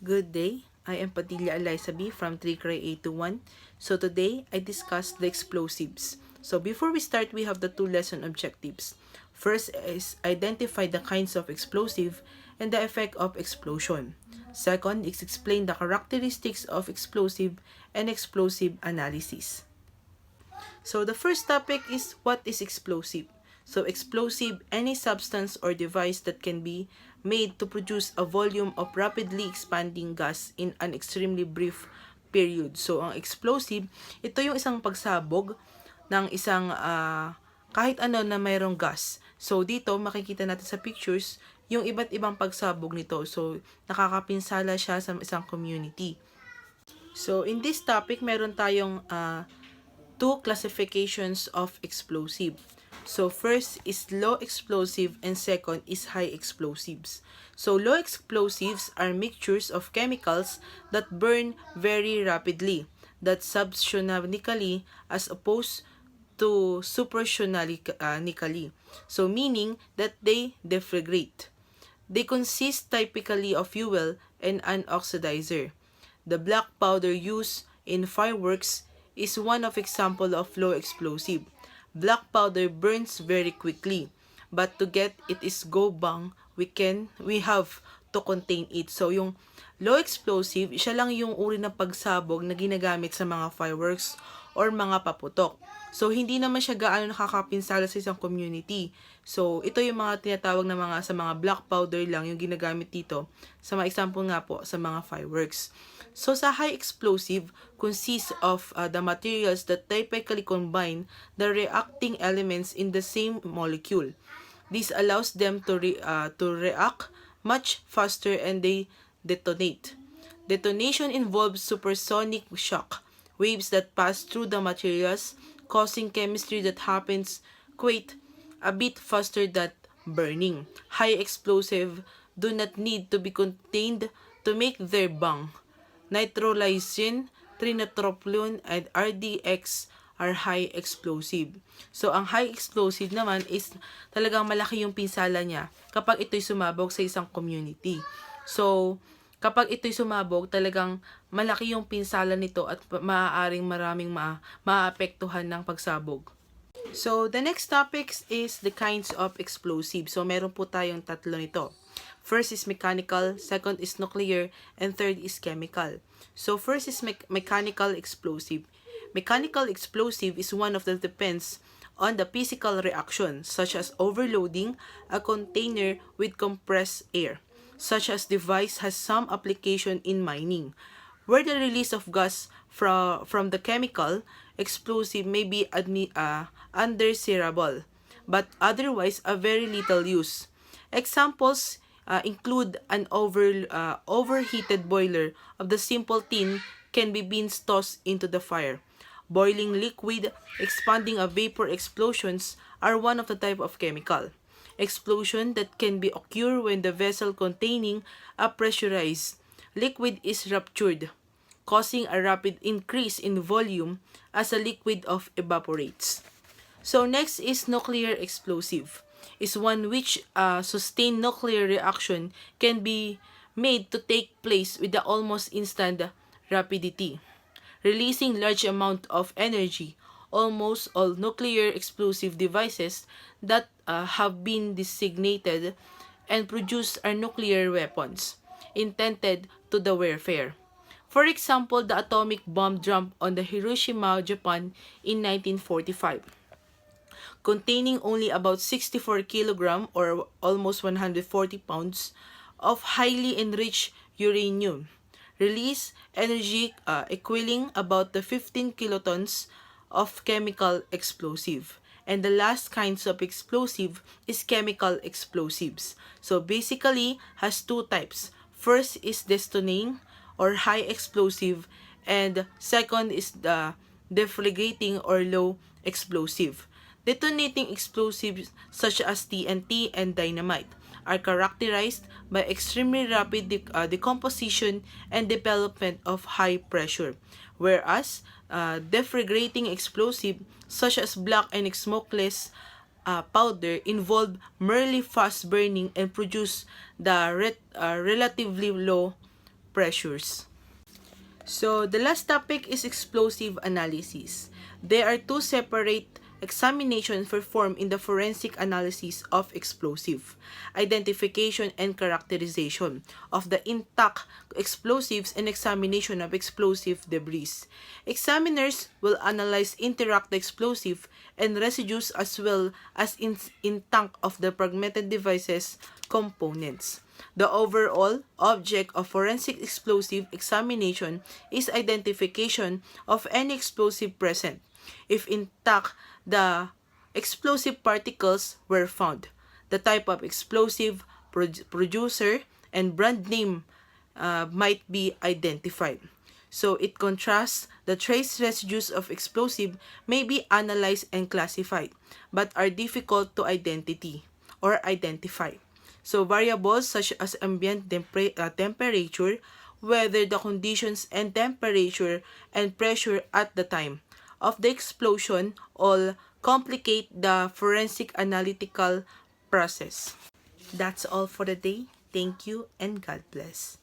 Good day. I am Padilla Eliza B from 3CRY 821. So today, I discuss the explosives. So before we start, we have the two lesson objectives. First is identify the kinds of explosive and the effect of explosion. Second is explain the characteristics of explosive and explosive analysis. So the first topic is what is explosive. So explosive, any substance or device that can be made to produce a volume of rapidly expanding gas in an extremely brief period. So ang explosive, ito yung isang pagsabog ng isang kahit ano na mayroong gas. So dito makikita natin sa pictures yung iba't ibang pagsabog nito. So nakakapinsala siya sa isang community. So in this topic, meron tayong two classifications of explosive. So first is low explosive and second is high explosives. So low explosives are mixtures of chemicals that burn very rapidly, that subsonically as opposed to supersonically. So meaning that they deflagrate. They consist typically of fuel and an oxidizer. The black powder used in fireworks is one of example of low explosive. Black powder burns very quickly, but to get it is go bang, we have to contain it. So yung low explosive, siya lang yung uri ng pagsabog na ginagamit sa mga fireworks or mga paputok. So hindi naman siya gaano nakakapinsala sa isang community. So ito yung mga tinatawag na sa mga black powder lang yung ginagamit dito. Sa mga example nga po sa mga fireworks. So sa high explosive consists of the materials that typically combine the reacting elements in the same molecule. This allows them to react much faster and they detonate. Detonation involves supersonic shock waves that pass through the materials, causing chemistry that happens quite a bit faster than burning. High explosive do not need to be contained to make their bang. Nitrolysine, trinitropyline, and RDX are high explosive. So, ang high explosive naman is talagang malaki yung pinsala niya kapag ito'y sumabog sa isang community. So, kapag ito'y sumabog, talagang malaki yung pinsala nito at maaaring maraming maapektuhan ng pagsabog. So, the next topic is the kinds of explosive. So, meron po tayong tatlo nito. First is mechanical, second is nuclear, and third is chemical. So first is mechanical explosive. Mechanical explosive is one of the depends on the physical reaction, such as overloading a container with compressed air. Such as device has some application in mining, where the release of gas from the chemical explosive may be undesirable, but otherwise a very little use. Examples include an overheated boiler of the simple tin can be beans tossed into the fire. Boiling liquid, expanding a vapor explosions are one of the type of chemical. Explosion that can be occur when the vessel containing a pressurized liquid is ruptured, causing a rapid increase in volume as a liquid evaporates. So next is nuclear explosive. Is one which sustained nuclear reaction can be made to take place with the almost instant rapidity, releasing large amount of energy. Almost all nuclear explosive devices that have been designated and produced are nuclear weapons intended to the warfare. For example, the atomic bomb dropped on the Hiroshima, Japan in 1945. Containing only about 64 kg or almost 140 pounds of highly enriched uranium. Release energy equaling about the 15 kilotons of chemical explosive. And the last kinds of explosive is chemical explosives. So basically has two types. First is detonating or high explosive, and second is the deflagrating or low explosive. Detonating explosives such as TNT and dynamite are characterized by extremely rapid decomposition and development of high pressure, whereas deflagrating explosive such as black and smokeless powder involve merely fast burning and produce the relatively low pressures. So, the last topic is explosive analysis. There are two separate examinations performed in the forensic analysis of explosive: identification and characterization of the intact explosives and examination of explosive debris. Examiners will analyze intact explosive and residues as well as intact of the fragmented devices components. The overall object of forensic explosive examination is identification of any explosive present. If intact, the explosive particles were found. The type of explosive, producer, and brand name might be identified. So it contrasts the trace residues of explosive may be analyzed and classified, but are difficult to identify. So variables such as ambient temperature, weather, the conditions and temperature and pressure at the time of the explosion all complicate the forensic analytical process. That's all for the day. Thank you and God bless.